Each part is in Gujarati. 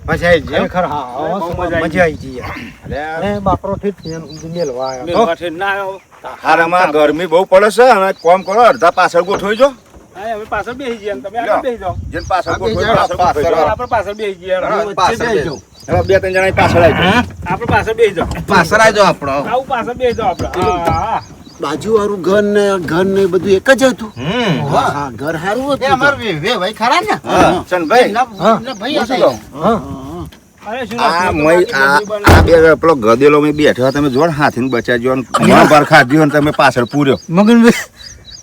મજા આવી ગઈ ખરેખર હા મજા આવી ગઈ અરે બાપરો ઠીક મેલવા આવ્યો હારામાં ગરમી બહુ પડે છે અને કોમ કરો અડધા પાછળ ગોઠવી જો હવે પાછળ બેસી જઈએ તમે આગળ બેસી જાઓ જેને પાછળ ગોઠવી આપણે પાછળ બેસી જઈએ હવે બે ત્રણ જણા પાછળ આવી જાઓ આપણે પાછળ બેસી જાઓ પાછળ આવી જાઓ આપણો આવું પાછળ બેસી જાઓ આપણે બાજુ વાળું ઘર ને બધું એક જ હતું હા ઘર સારું હતું અમાર ભાઈ ખરા ને ચંદભાઈ પેલો ગદેલો મેં બેઠો તમે જોડ હાથી બચાવ્યો ખાધ્યો તમે પાછળ પૂર્યો મગનભાઈ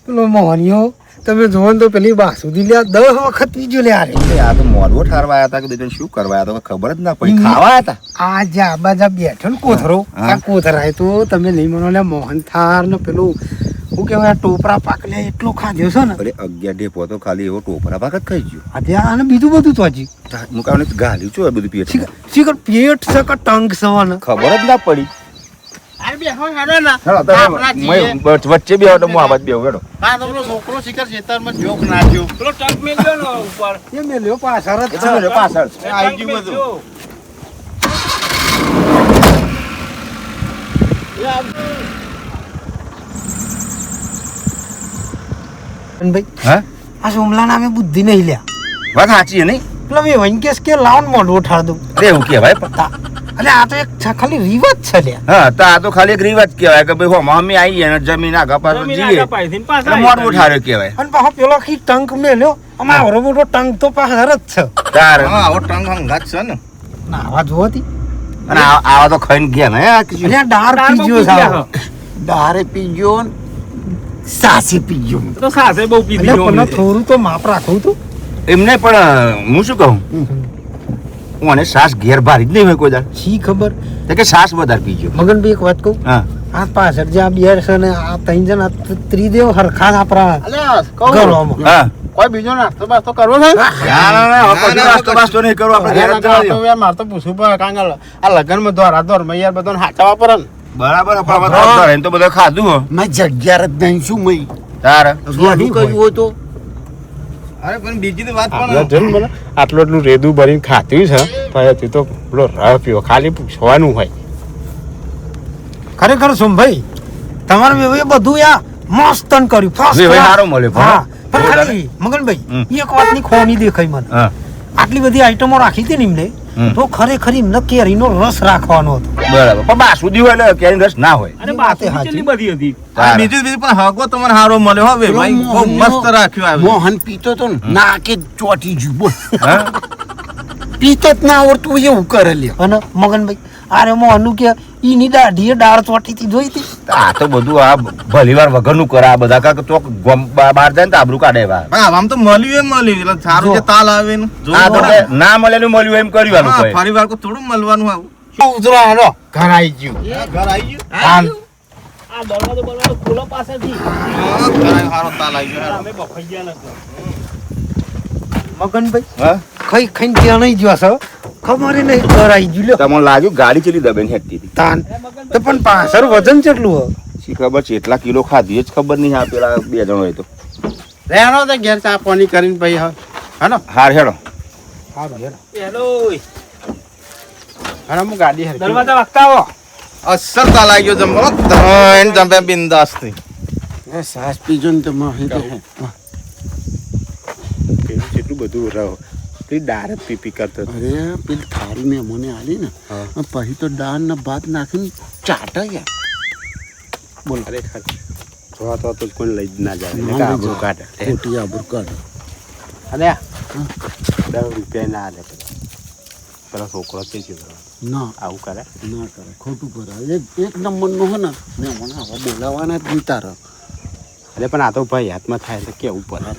પેલો મોહનિયો તમે જોવો તો પેલી બાસુદી લ્યા 10 વખત પીજો લ્યા રે આ તો મોડવો ઠારવા હતા કે શું કરવા હતા ખબર જ ના પડી ખાવા હતા આ જા બાજા બેઠો ને કોથરો આ કોથરાય તો તમે નહીં મનો લે મોહનથાર ને પેલું શું કહેવાય ટોપરા પાક લે એટલો ખાધ્યો છે ને અરે 11 ડેપો તો ખાલી એવો ટોપરા પાક જ ખાઈ ગયો આ અને બીજું બધું તો હજી મુકાવને ગાલ્યું છું બધું પેટ શીખર પેટ છે કે ટંગ સવાને ખબર જ ના પડી વચ્ચે બે હું આ બાદ બે વેડો છોકરો શિખર ખેતરમાં જોક નાખ્યો પેલો ટંક મેલ્યો ને ઉપર એ મેલ્યો પાછળ જ પાછળ આવી ગયું બધું ભાઈ હા આ સોમલા નામે બુદ્ધિ નહીં લ્યા વાત સાચી નહીં પેલા મેં વંકેશ કે લાવન મોઢું ઉઠાડ દઉં અરે એવું કહેવાય અરે આ તો એક ખાલી રિવાજ છે લ્યા હા તો આ તો ખાલી એક રિવાજ કહેવાય કે ભાઈ મમ્મી આવી અને જમીન આગા પાછળ જીવે મોડું ઉઠાડ્યો કહેવાય અને પાછો પેલો ખી ટંક મેલ્યો અમારો મોટો ટંક તો પાછળ જ છે તારે આવો ટંગ હંગાત છે ને ના આવા જોતી અને આવા તો ખાઈને ગયા ને અલ્યા ડાર પીજો સાવ ડારે પીજો સાસી પીજો તો સાસે બહુ પીધી એટલે થોડું તો માપ રાખવું તું એમને પણ હું શું કહું મને સાસ ઘેર ભારી જ નહીં હોય કોઈ દાડ શી ખબર તો કે સાસ વધારે પીજો મગનભાઈ એક વાત કહું હા આ પાછળ જે આ બિયાર છે ને આ ત્રણ જણ ત્રિદેવ હરખા આપણા ઘરોમાં હા કોઈ બીજો નાસ્તો બાસ્તો કરવો છે નાસ્તો નહીં કરવો આપણે ઘેર જ જવા દો. મારે તો પૂછવું પડે કારણ કે આ લગ્નમાં દોરમાં યાર બધાને હાચવા પડે ને બરાબર પણ તો બધા ખાધું હો મેં જગ્યા જ નહીં શું મય તારે શું કર્યું હોય તો અરે પણ બીજી તો વાત આટલું રેદું ભરીને ખાધું છે પછી તો પેલો રહ પીવો ખાલી પૂછવાનું હોય ખરેખર સોમભાઈ તમારે એ બધું યા મસ્ત કર્યું ફર્સ્ટ વેવાઈ સારો મળ્યો પણ. હા પણ ખાલી મગનભાઈ એક વાતની ખોની દેખાઈ મને હા આટલી બધી આઈટમો રાખી હતી ને એમને તો ખરેખર એમને કેરીનો રસ રાખવાનો હતો બરાબર પણ બાસુદી હોય એટલે કેરીનો રસ ના હોય અને બાકી કેટલી બધી હતી બીજું પણ હગો તમારે સારો મળ્યો હવે ભાઈ બહુ મસ્ત રાખ્યો મોહન પીતો તો ને નાકે ચોટી જ્યું બોલ પીતો જ ના આવડતું એવું કરે લ્યો અને મગનભાઈ આરે મોહનનું કે ઈની દાઢીએ દાળ ચોટી હતી જોઈ હતી આ તો બધું આ ભલીવાર વગરનું કરે આ બધા કાક ચોક બહાર જાય ને તો આબરૂ કાઢે વા આમ તો મળ્યું એટલે સારું જે તાલ આવે ને આ તો ના મળેલું મળ્યું એમ કરવાનું કોઈ ફરી વાર થોડું મળવાનું આવું ઉતરો હેલો ઘર આવી ગયું ઘર આવી ગયું આ દરવાજો ખુલ્લો પાસેથી સારો તાલ આવી ગયો અમે બફાઈ ગયા નથી મગનભાઈ હા ખાઈ ખાઈને ત્યાં નહીં જ્યો છો ખબર નહીં કરાઈ ગયું લ્યો તમને લાગ્યું ગાડી ચલી દબેન હેઠતી હતી તાન તો પણ પાછળ વજન કેટલું હોય શી ખબર છે એટલા કિલો ખાધી જ ખબર નહીં આ પેલા બે જણ હોય તો રહેવાનો તો ઘેર ચા પાણી કરીને ભાઈ હેલો હાર હેડો હેલો અને હું ગાડી હરકી દરવાજા વાગતા આવો અસર તાલ આવી ગયો જમો ધન જમે બિંદાસ થી એ સાસ પીજો ને તો માહી દે કેટલું બધું રહો દાળ પીપી કરતો અરે પેલી થાળી મેં મને આલી ને પછી તો દાળ ને ભાત નાખીને ચાટા ગયા બોલ અરે જોવા તો કોઈ લઈ જ ના જાય આબરૂ કાઢે ખોટી આબરૂ કાઢે અરે 10 રૂપિયા ના આલે પેલા છોકરો છે ના આવું કરે ના કરે ખોટું કરે એક નંબરનો હે ને મેં મને હવે બોલાવાના જ નહીં તારા અરે પણ આ તો ભાઈ હાથમાં થાય તો કેવું પડે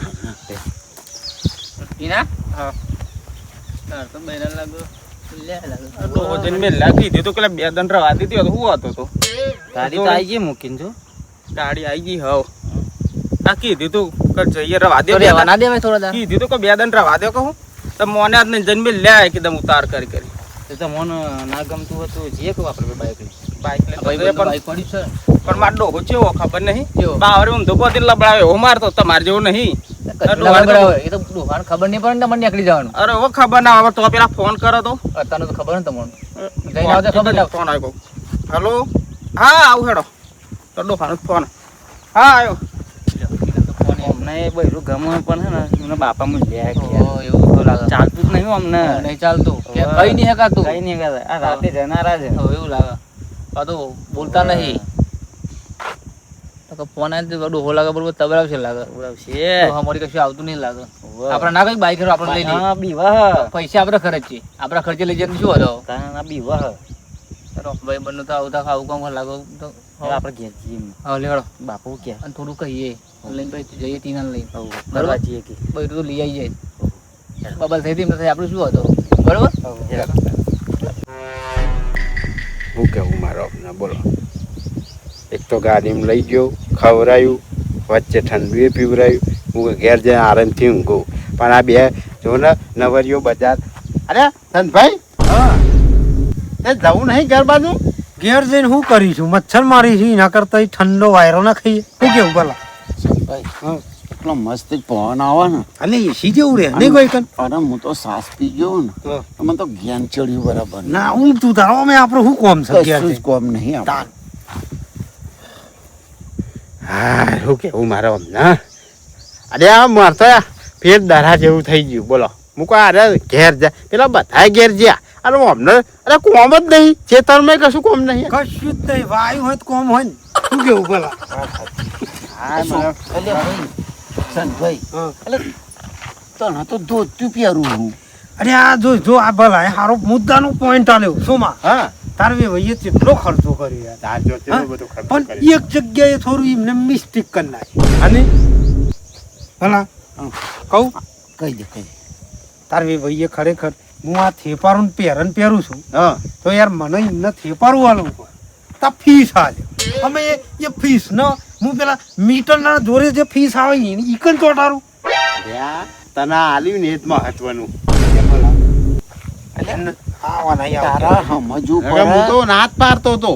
બે દન રવા દીધી હતો હું હતો તો ગાડી તો આવી ગઈ મૂકીને જો ગાડી આવી ગઈ હવ આ કીધું તું કર જઈએ રવા દે રહેવા ના દેવાય થોડા દાડા કીધું તો બે દન રવા દે કહું તો મોને આજ ને જન્મે લે એકદમ ઉતાર કરી એ તો મોન ના ગમતું હતું જે કહું આપણે બાઈક બાઈક લે બાઈક પડી છે પણ માર ડોહો ચેવો ખબર નહીં કેવો? બાવરે ઊંધો પોતે લબડાવે એવો મારતો તમારે જેવો નહીં કશું ના બરાબર. એ તો ડોહાને ખબર નહીં પડે ને તમને નીકળી જવાનું. અરે ઓ ખબર ના આવે તો પેલા ફોન કરો તો તને તો ખબર ને તમને જઈને આવતા ખબર ના. ફોન આવ્યો. હેલો હા આવું હેડો તો ડોફાનો ફોન હા આવ્યો. અમને એ બૈરું ગમે પણ છે ને એમના બાપા મું લે એવું તો લાગે. ચાલતું જ નહીં હો અમને. નહીં ચાલતું કે કઈ નહીં હકાતું. કઈ નહીં હકાતું. આ રાતે જનારા છે. એવું લાગે. આ તો બોલતા નહીં. તો ફોન આવે તો ડોહો લાગે બરોબર તબરાવશે લાગે. તબરાવશે. તો અમારી કશું આવતું નહીં લાગે. આપણે ના કઈ બાઈક આપણે લઈ લઈએ. બીવાહ. પૈસા આપણે ખર્ચીએ. આપણા ખર્ચે લઈ જઈને શું હતો? ના બીવાહ. ભાઈ બંને તો આવતા આવું કામ લાગો તો આપણે ઘેર જઈએ. હા લેડો બાપુ કે અને થોડું કહીએ લઈને પછી જઈએ ટીના લઈને બરાબર જઈએ કે બધું તો લઈ આવી જાય. બબલ થઈ હતી એમને આપણે શું હતો બરોબર. હું કેવું મારો ના બોલો. એક તો ગાડીમાં લઈ ગયો ખવડાયું વચ્ચે ઠંડુ પીવડાયું હું ઘેર જઈને આરામથી ઊંઘું પણ આ બે જો ને નવરીઓ બજાર અરે ધનભાઈ એ જવું નહીં ઘર બાજુ ઘેર જઈને શું કરીશું મચ્છર મારી છે એના કરતા ઠંડો વાયરો ના ખાઈએ શું કેવું ભલા એટલો મસ્ત પવન આવે ને અને એસી જેવું રે નહીં કોઈ કન અરે હું તો સાસ પી ગયો ને મને તો જ્ઞાન ચડ્યું બરાબર ના હું તું તારો અમે આપણે શું કોમ છે ઘેર કશું જ જઈને? કોમ નહીં આપણે. હા શું કેવું મારો હમણાં અરે આ મારતો પેટ દરા જેવું થઈ ગયું બોલો મૂકો અરે ઘેર જાય પેલા બધા ઘેર જ્યાં અરે અમને અરે કોમ જ નહીં ખેતરમાં કશું કોમ નહીં કશું જ નહીં વાયુ હોય તો કોમ હોય ને શું કેવું ભલા એટલે ભાઈ સંતભાઈ હા. એટલે તને તો ધોતું પહેરું હું અરે આ જો આ ભલા હારો મુદ્દાનો પોઈન્ટ આલ્યો સોમાં હા તારવે ભાઈએ કેટલો ખર્ચો કર્યો યાર તાજો હા? બધું ખર્ચ પણ કરી એક જગ્યાએ થોડું એમને મિસ્ટેક કરી નાખી અને ભલા કહું કહી દે કહી દે તારવે ભાઈએ ખરેખર હું આ થેપારું પહેરું છું હા તો યાર મને એમને થેપારું આલું તા ફીસ આલ્યો અમે એ ફીસ ન હું પેલા મીટરના જોડે જે ફીસ આવે ઈ કન ચોટારું અરે તને આલ્યું ને એ જ મહત્વનું આવા નહીં આવતા. તારા સમજવું હવે હું તો નાત પાડતો હતો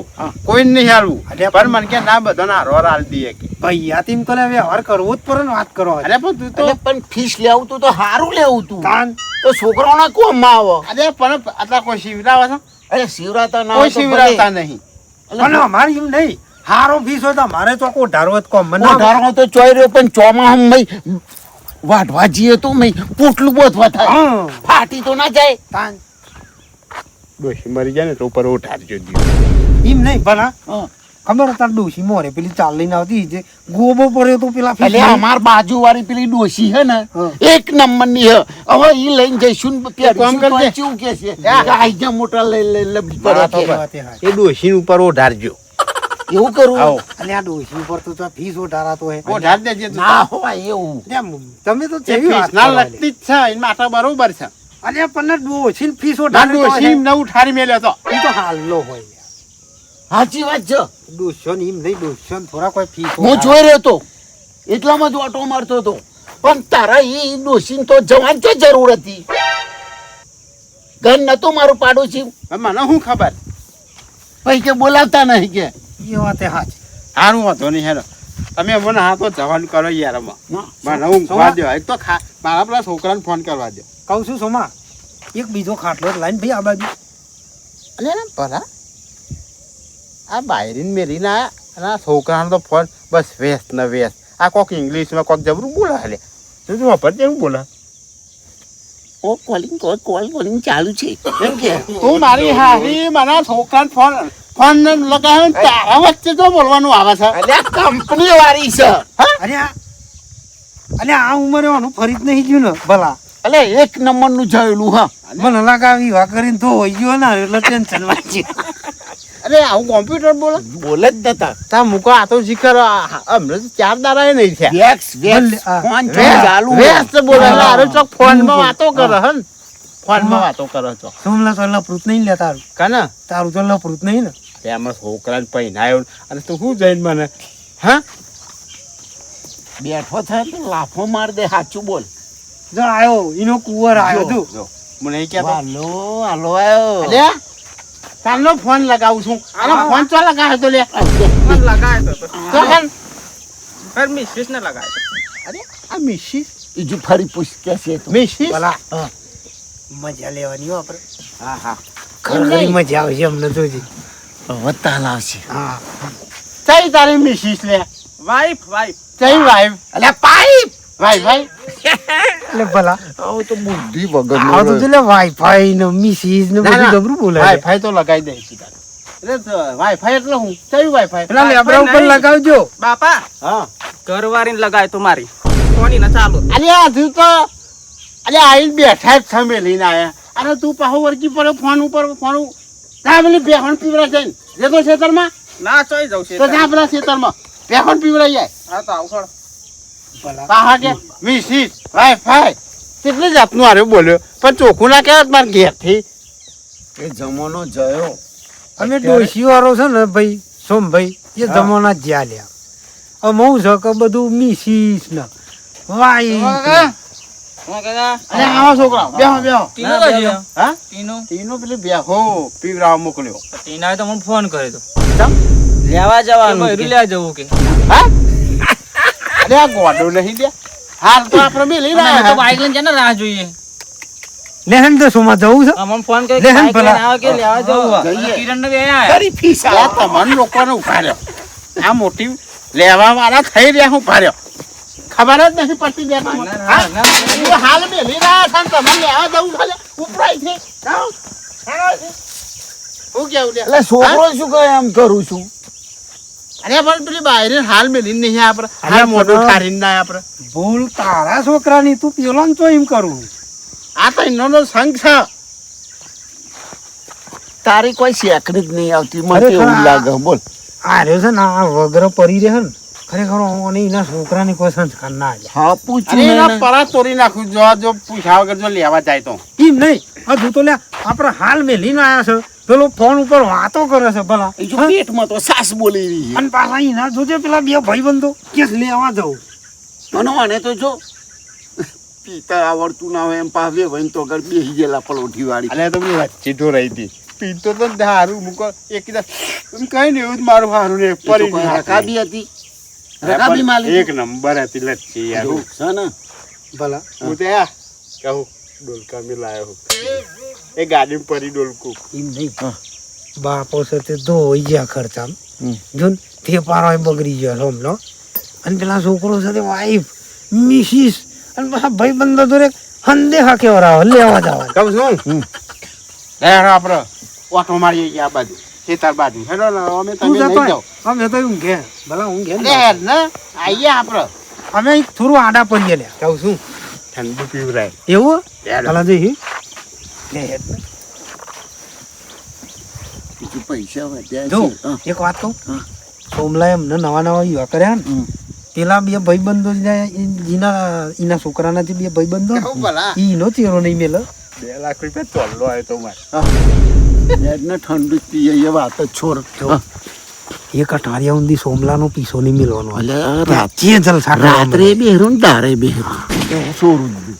કોઈ નહીં હાલવું અરે પણ મને કે ના બધાને હારવાર હાલ દઈએ કે ભાઈ આ તેમ તો લે વ્યવહાર કરવો જ પડે ને વાત કરો અરે પણ તું તો એટલે પણ ફીસ લેવું તું તો સારું લેવું તું કાન તો છોકરાઓના કોમમાં આવે અરે પણ આટલા કોઈ શિવરાવે છે અરે શિવરાતા ના કોઈ હોય તો શિવરાવતા ભલે. નહીં પણ અમારે એમ નહીં હારો ફીસ હોય તો મારે તો કોઢારો જ કોમ મને ઓઢારો તો ચોઈ રહ્યો પણ ચોમાહા મય વાઢવા જઈએ તો મય પોટલું બોધવા થાય હા ફાટી તો ના જાય તાન ડોશી મરી જાય ને તો ઉપર ઉઠાડજો દીધો એમ નહીં ભલા હા. ખબર તાર ડોશી મોરે પેલી ચાલ લઈને આવતી જે ગોબો પડ્યો તો પેલા એટલે ફીસ અમાર બાજુ વાળી પેલી ડોશી હે ને હા. એક નંબર ની હે હવે ઈ લઈને જઈશું ને કામ પહેરીશું કરજે. તો ચેવું કે છે કે આઈ જા મોટા લઈ લબડી પડે કે. એ ડોશી ઉપર ઉઠાડજો એવું કરું આવો અને આ ડોશી ઉપર તો ત્યાં ફીસ ઉઠારાતો હે ઉઠાડ દેજે તું ના હોય એવું તમે તો એ કેવી વાત ફીસ ના કરો લગતી જ છે એમાં આટલા બરોબર છે અરે પણ ડોશી ફીસ ના ઉઠારે ડોશી એમ ન ઉઠાડી મેલ્યો તો ઈ તો હાલો હોય યાર. સાચી વાત છે ડોશીઓ ને એમ નહીં ડોશીઓ ને થોડા કોઈ ફીસ હું જોઈ રહ્યો તો એટલામાં જ ઓટો મારતો હતો પણ તારા ઈ ડોશી તો જવાની તો જરૂર હતી ઘર નતો મારું પાડોશી હવે મને શું ખબર પછી કે બોલાવતા નહીં કે એ વાત એ હાચી સારું વાંધો નહીં હેરો તમે મને હા તો જવાનું કરો યાર ના, મને ઊંઘવા દો એક તો મારા પેલા છોકરાને ફોન કરવા દો કહું છું સોમા એક બીજો ખાટલો લાઈન ભાઈ આ બાજુ અલે ને ભલા આ બાયરીન મેરીને આયા અને આ છોકરાનો તો ફોન બસ વેસ્ટ ને વેસ્ટ આ કોક ઇંગ્લિશમાં કોક જબરું બોલે હાલે તું વાપર કેવું બોલે ઓ કોલિંગ ચાલુ છે એમ કે તું મારી હારી મને છોકરાને ફોન લગાવ્યો ને તારા વચ્ચે તો બોલવાનું આવે છે અલ્યા કંપની વાળી છે અરે આ ઉંમરે આનું ફરી જ નહીં ગયું ને ભલા અલે એક નંબર નું જોયેલું હા મને લાગાવી વા કરીને તો હોય ગયો ને એટલે ટેન્શન વાંચી અરે આવું કોમ્પ્યુટર બોલે બોલે જ નતા તા મૂકો આ તો શીખર હમણાં તો 4 દાડા નહીં થયા વેક્સ આ ફોન વેસ્ટ ચાલુ વેસ્ટ બોલે એટલે હારો ચોક ફોનમાં વાતો કરે હન ફોનમાં વાતો કરે છો સોમલા તો લપૃત નહીં લે તારું કાના તારું તો લપૃત નહીં ને તેમાં છોકરાને પહેરાયો અને તું શું જઈને મને હા બેઠો થાય તો લાફો માર દે સાચું બોલ જો આયો એનો કુંવર આયો તું જો મને એ કહેતો હાલો હાલો આયો અલે તારનો ફોન લગાવું છું આનો ફોન ચો લગાવ્યો તો લે લગાય તો તો કન ફર મિસિસ ને લગાય અરે આ મિસિસ બીજું ફરી પૂછ કે છે તું? મિસિસ ભલા મજા લેવાની હો આપણે હા હા ખરી મજા આવશે અમને તો જી. હવે તાલ આવશે. હા કઈ તારી મિસિસ લે વાઈફ વાઈફ કઈ વાઈફ અલ્યા પાઇપ વાઈફ એટલે ભલા આવો તો બુદ્ધિ વગર આ તો એટલે વાઈફાઈ ને મિસિસ ને બધું જબરું બોલે છે. વાઈફાઈ તો લગાઈ દે સીધા એટલે વાઈફાઈ એટલે હું કઈ વાઈફાઈ પેલા લેબડા ઉપર લગાવજો. બાપા હા ઘરવાળીને લગાય તો મારી કોની ના ચાલુ અલ્યા હજુ તો અલ્યા આઈને બેઠા જ તમે લઈને આયા અને તું પાહો વરકી પડે ફોન ઉપર ફોન તા પેલી બેહણ પીવરા છે જે તો ખેતરમાં ના ચોઈ જવું છે તો જા પેલા ખેતરમાં બેહણ પીવરાઈ જાય હા તો આવું ખડ ભલા પાહા કે મિસિસ વાઈફાઈ કેટલી જાતનું આરે બોલ્યો પણ ચોખ્ખું ના કહેવાય મારા ઘેરથી એ જમાનો જયો. અમે ડોશી વાળો છે ને ભાઈ સોમભાઈ એ જમાના જ જ્યાં લ્યા અમે હું છે કે બધું મિસિસ ને વાઈફ અને આવા છોકરા બેહો બેહો ટીનો તો છે. હા ટીનો તીનો પેલી બેહો પીવરાવા મોકલ્યો ટીનાએ તો મને ફોન કર્યો તો લેવા કે બૈરું લેવા જવું કે હા અરે આ ગોડો નહીં દે હાલ તો આપણે બે લઈને અમે તો આવ્યા બાઈક લઈને છે ને રાહ જોઈએ લેહન તો સોમાં જવું છે અમને ફોન કરી લેહન ભલા. કે લેવા જવું જઈએ. કિરણ ને બે આયા તારી ફીસ આ તમામ લોકોને ઉભાર્યો આ મોટી લેવા વાળા થઈ રહ્યા હું ઉભાર્યો ખબર જ નથી પડતી બે હાલ બે લઈ રહ્યા છે ને તમારે લેવા જવું ખાલે ઉપરાય છે જાઓ. હું કેવું લે એટલે છોકરો શું કહે એમ કરું છું? અરે પણ પેલી બાયરે હાલ મેલીને નહીં આપણે હાલ અરે મોટું પણ- ઠારીને ના આપણે ભૂલ તારા છોકરાની તું પેલો ને તો એમ કરું આ તો એનો સંઘ છે તારી કોઈ શેકડી જ નહીં આવતી મને ખરેખર એવું આ- લાગે. બોલ આ રહ્યો છે ને આ વગર પડી રહે ને ખરેખર ઓને એના છોકરાની કોઈ સંસ્કાર ના આલે. હા અરે પૂછ્યું એના મેં. પરા તોડી નાખું જો પૂછ્યા વગર જો લેવા જાય તો એમ નહીં હજુ તો લે આપણે હાલ મેલીને આયા છે પેલો ફોન ઉપર વાતો કરે છે ભલા એ જો પેટમાં તો સાસ બોલી રહી છે. અને પાછા એના જોજે પેલા બે ભાઈબંધો કેસ લેવા જવું મને આને તો જો પીતા આવડતું ના હોય એમ પાવે વહીને તો આગળ બેસી ગયેલા પલોઠી વાળી. અલે તો મેં વચ્ચે તો રહી હતી પીતો તો દારૂ મૂકો એક કઈ ને એવું જ મારું હારું ને એ તો પડી કોઈ ગયું. રકાબી હતી. રકાબી માલી એક નંબર હતી લચ્છી યાર જો, છે ને ભલા હું તો યા કહું ડોલકા મેં લાયો હું એ ગાડી પડી ડોલકું એમ નહીં બાપો છે તે ધોઈ ગયા ખર્ચા જો ને તે પારો બગડી ગયો સમજો અને પેલા છોકરો સાથે વાઈફ મિસિસ અને પાછા ભાઈબંધો જોડે હંદેહા કેવરાવે લેવા જવા કહું છું લે આપણે ઓટો મારીએ ગયા આ બાજુ ખેતર બાજુ હેડો ને અમે તું તમે જતો લઈ જાઓ અમે તો એમ ઘેર ભલા હું ઘેર લે હેડ ને આઈએ આપણે અમે થોડું આડા પડીએ લે કહું છું ઠંડુ પીવરાય એવું હેડો. ભલા જઈ લે હેડ ને. બીજું પૈસા વધ્યા જો છે. હા. એક વાત કહું હા. સોમલા એમને નવા નવા યુવા કર્યા ને હમ. પેલા બે ભાઈબંધો એના છોકરાના જે બે ભાઈબંધો કહું ભલા ઈનો ચેરો નહીં મેલો 2 લાખ રૂપિયા ચોલ્લો આવ્યો તો મારે હેડને ઠંડુ જ પીએ એ વાત જ છોડ. જો એક અઠવાડિયા સુધી સોમલાનો પીસો નહીં મેળવાનો અલ્યા, રાત્રે જલસા કરવાના. રાત્રે બેહરું ને દારે બેહરું સોરું જ દે.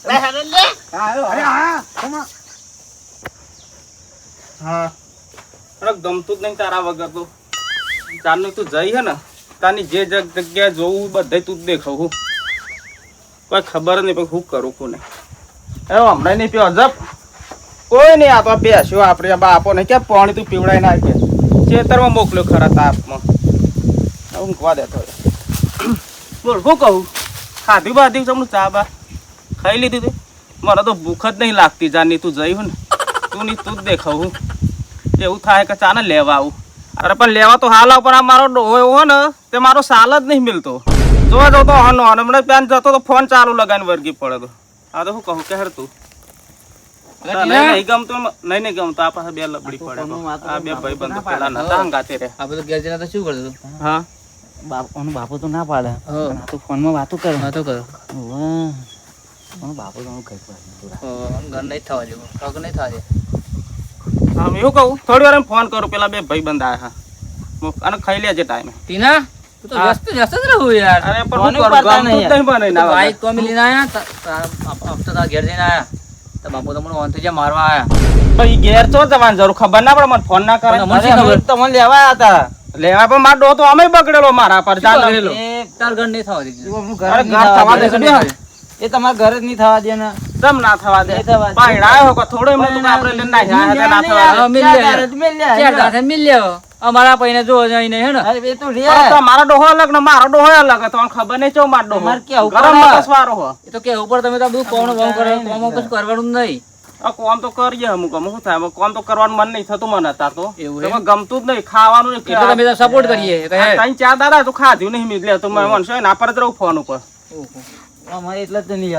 લે હેડો લે અરે હા સોમા. હા અરે ગમતું જ નહીં તારા વગર તો ચાલનું તું જઈ હે ને તાની જે જગ્યાએ જોવું બધે તું જ દેખાવું કોઈ ખબર નહીં પછી શું કરું કોને એ હમણાં નહીં પીવો જપ કોઈ નહીં આ તો બેસ્યો આપણે આ બાપો ને ક્યાં પાણી તું પીવડાઈ નાખે ખેતરમાં મોકલ્યો ખરા તાપમાં હવે ઊંઘવા દે થોડે બોલ શું કહું ખાધું બાધું તમને ચા બા ખાઈ લીધું તું મને તો ભૂખ જ નહીં લાગતી જાની તું જઈ ને તું નહીં તું જ દેખાવું એવું થાય કે ચાને લેવા આવું અરે પણ લેવા તો હાલ આવ પણ આ મારો ડોહો એવો હોય ને તે મારો સાલ જ નહીં મિલતો જોવા જતો હનો હમણાં પેન જતો તો ફોન ચાલુ લગાવીને વર્ગી પડે તો આ તો શું કહું કે હેર તું નહીં ગમતું નહીં ગમતું આ પાસે બે લબડી પડે તો. આ બે ભાઈ બંધ પેલા નતા હંગાતે રે આ બધું ઘેર જઈને તો શું કરતો હા બાપો તો ના પાડે હા. આ તો ફોનમાં વાતો કરે હા તો કરો બાપો તો હું કઈ ઘર નહીં થવા જેવું પગ નહીં થવા દે હા એવું કહું થોડી વાર ફોન કરું પેલા બે ભાઈ બંધ આયા હા અને ખાઈ લેજે ટાઈમે ટીના તું તો હા. વ્યસ્ત જ રહું યાર અરે પણ ફોન શું કરું ઉપાડતા ગમતું જ નહીં નહીં બને ના બાઈક તો અમે લઈને આયા હપ્તા ઘેર જઈને આયા તો બાપુ તો મને ઓન થઈ જાય મારવા આયા ભાઈ ઘેર ચો જવાનું જરૂર ખબર ના પડે મને ફોન ના કરે પણ અમને શી ખબર? તમને લેવા હતા લેવા પણ મારો ડો તો અમે બગડેલો મારા પર શું બગડેલો? તાર ઘર નહીં થવા દીધું. આપણું ઘર અરે નહીં ઘર થવા થવા દે. દેશે બે. એ તમારા ઘર જ નહીં થવા દે ને. તમ ના થવા દે નહીં થવા દે. પાયણાયો કો થોડો એમને તો આપણે લઈને નાખ્યા હતા, ના થવા દે. હા, મિલ લે. ચાર દાડે જ મિલ લે. ચાર દાડે મિલ લેવો. અમારા પૈને જો જઈને હે ને અરે એ તો રે. પણ તમારો ડોહો અલગ ને મારો ડોહો અલગ હતો તમને ખબર નહીં ચો મારો ડોહો તમારે કેવું ગરમ પડે. મગજવાળો હો એ તો કે ઉપર તમે તો આ બધું કોણ વાવ કરો કોમ કશું કરવાનું જ નહીં. આ કોમ તો કરીએ અમુક અમુક શું થાય કોમ તો કરવાનું મન નહીં થતું મને અત્યારે તો એવું તો એમ? કોઈ ગમતું જ નહીં ખાવાનું નહીં એટલે તમે તો સપોર્ટ કરીએ કે હે. ત્રણ ચાર દાડા તું ખાધું નહીં મિલે તો મને મનસો ના પર જ રહું ફોન ઉપર અમારે એટલે જ તો નહીં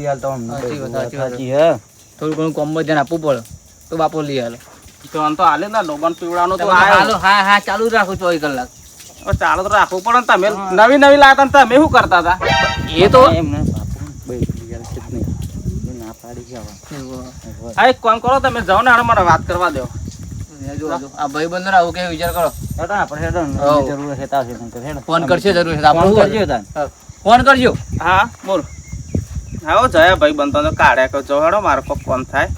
હાલતો અમને. સાચી વાત, સાચી વાત. સાચી હે. થોડું ઘણું કોમમાં ધ્યાન આપવું પડે તો બાપો લઈ હાલો. તો આમ તો હાલે ના લોબન પીવડાનો તો તમે આયો. હાલો હા હા ચાલુ જ રાખો 24 કલાક. હવે ચાલો તો રાખવું પડે ને તમે નવી નવી લાવતા ને તમે શું કરતા હતા એ તો એમને બાપુ ભાઈ લઈ હાલશે જ નહીં. એ ના પાડી ગયા. હા એક કામ કરો તમે જાઓ ને હાડો મને વાત કરવા દો આ ભાઈ બંધો આવું કે વિચાર કરો. હેડો આપણે હેડો ને. હોવ. જરૂર હશે તો આવશે નહીંતર હેડો. ફોન કરશે જરૂર છે ફોન આપણું કરજો તાન. ફોન કરજો. હા બોલ હા જયા ભાઈ બનતો તો કાઢ્યા કહો જો હેડો મારો કોક કોમ થાય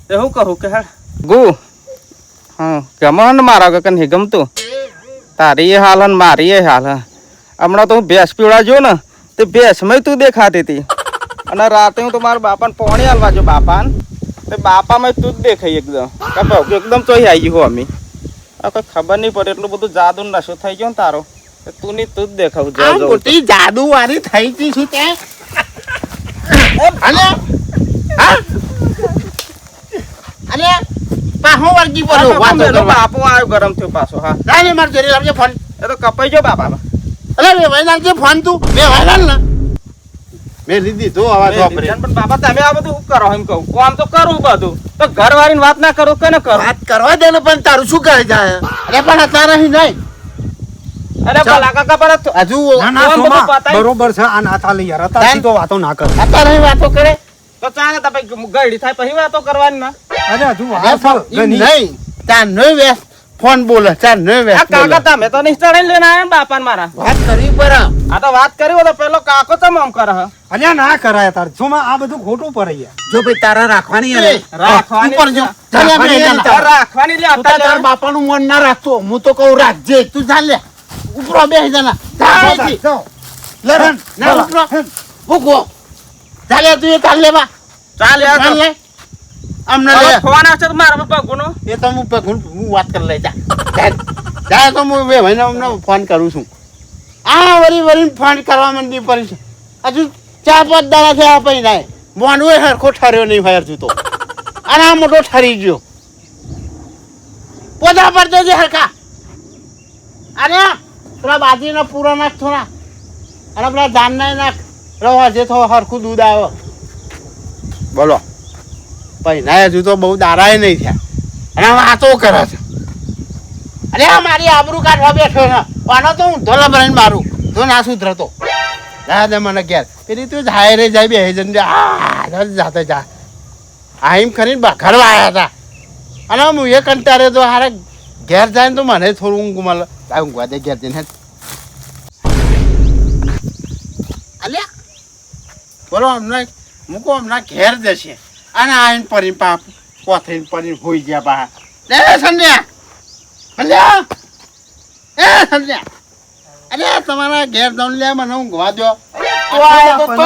તો હું કહું કે હેડ ગુ હા ગમો ને મારા કે નહીં ગમતું તારી એ હાલ ને મારી એ હાલ હમણાં તો હું ભેંસ પીવડા જો ને તે ભેંસમાં તું દેખાતી હતી અને રાતે હું તો મારા બાપાને પોણી હાલવા જો બાપાને તે બાપામાં તું જ દેખાઈ એકદમ કે એકદમ ચોઈ આવી ગયું અમે આ કોઈ ખબર નહીં પડે એટલું બધું જાદુ ને નશો થઈ ગયો ને તારો તું ની તું જ દેખાવ આ મોટી જાદુ વાળી થઈ ગઈ છે તે અલે હા અલે પાહો વર્ગી બોલો વાતો કરવા બાપો આવ્યો ગરમ થયો પાછો હા રાને માર જોડે લાવજે ફોન એ તો કપાઈ ગયો બાપા અલે વે ભાઈ જે ફોન તું વે ભાઈ ને મે લીધી તો આવા તો પણ બાપા તમે આ બધું શું કરો એમ કહું કોમ તો કરું બધું તો ઘર વાળીને વાત ના કરું કે ન કરું વાત કરવા દે ને પણ તારું શું કરે જાય અરે પણ અત્યારે અહીં નહીં અરે ભલા કાકા પર હજુ ના, ના, સોમા, બધું પતાય. બરોબર છે આ નાતા લઈ યાર અત્યારથી તો વાતો ના કર અત્યારે અહીં વાતો કરે તો ચાલે તો પછી ગયડી થાય પછી વાતો કરવાની ના અરે હજુ અરે વાત પણ ઘણી. નહીં તાર નો વેસ ફોન બોલે તાર નો વેસ આ કાકા તમે તો નહીં ચડાઈ લઈને આયા ને બાપાને મારા વાત કરવી પડે આ તો વાત કરી હોય તો પેલો કાકો તમે આમ કરે હ અલ્યા ના કરાય તાર સોમા આ બધું ખોટું પડે યાર જો ભાઈ તારા રાખવાની હે રાખવાની ઉપર જો ચાલે આપણે રાખવાની ચાલ. રાખવાની લે તું તાર અત્યારે બાપાનું મન ના રાખતો હું તો કહું રાખજે તું ચાલ લે ઉપરો બે જણા જા અહીંથી. લડન ના ઉપરો ભૂકો ચાલે તું એ ચાલ લે બા ચાલે આ ચાલ તો. લે અમને હવે લે ફોન આવશે તો મારા પપ્પા ગુનો એ તો હું પે- હું વાત કરી લઈ જા જા તો હું બે ભાઈને અમને ફોન કરું છું આ વરી ફોન કરવા માંડી પડી છે હજુ 4-5 દાડા થયા પછી નાય મોનવે હરખો ઠર્યો નહીં હોય હજુ તો અને આ મોટો ઠરી ગયો પોતા પર દેજે હરખા અરે પેલા બાજીના પૂરા નાખ થોડા અને પેલા ધાનના નાખ રવા જે થોડું હરખું દૂધ આવે બોલો પછી ના હજુ તો બહુ દારાય નહીં થયા અને આ વાતો કરે છે અરે આ મારી આબરૂ કાઢવા બેઠો છે આનો તો હું ધોલા ભરાઈને મારું તો ના સુધરતો દાદા મને ઘેર પેલી તું જાય રે જાય બે જણ જાતે જા આ એમ કરીને ઘરવા આવ્યા હતા અને હું એ કંટાળે તો હારે ઘેર જાય ને તો મને થોડું ઊંઘ મળે આ ઊંઘવા દે ઘેર જઈને અલ્યા બોલો હમણાં મૂકો હમણાં ઘેર જશે અને આઈને પરી પાપ કોથરીને પરી હોઈ ગયા પા લે સંધ્યા અલ્યા એ સંધ્યા અરે તમારા ઘેર જઈને લે મને ઊંઘવા દો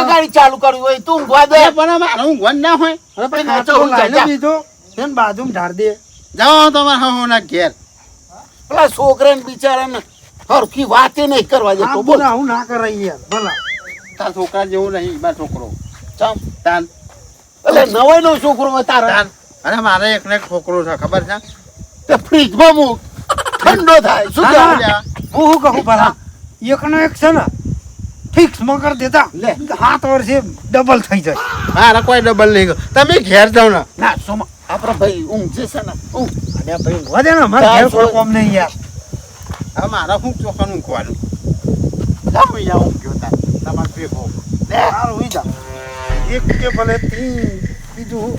ગાડી ચાલુ કરવી હોય તું ઊંઘવા દે પણ મારે ઊંઘવા ના હોય અરે પણ ના આ તો તો ઊંઘાય ગાડી જા. લીધો એમ બાજુમાં ઢાળ દે જાઓ તમારા હોના ઘેર પેલા છોકરાને બિચારાને હરખી વાતે નહીં કરવા દેતો બોલ આવું ના કરાય યાર ભલા તારા છોકરા જેવું નહીં મારો છોકરો ચમ તાન એટલે નવાઈ નો છોકરો હોય તારો તાન અરે મારે એકને એક છોકરો છે ખબર છે તે ફ્રીજમાં મૂક ઠંડો થાય શું ના, કહેવું? ના. હું શું કહું ભલા એકનો એક છે ને ફિક્સ માં કરી દેતા લે. 7 વર્ષે ડબલ થઈ જાય મારે કોઈ ડબલ નહીં ગયો તમે ઘેર જાઓ ને ના સોમા આપણો ભાઈ ઊંઘ છે ને ઊંઘ અરે ભાઈ ઊંઘવા દે ને અમારે ઘેર કોઈ કોમ નહીં યાર હવે મારા શું ચોખાનું ઊંઘવાનું જાઓ અહીંયા ઊંઘ્યો તાર તમારે ભેગો સારું ઈ જા એક કે ભલે 3 બીજું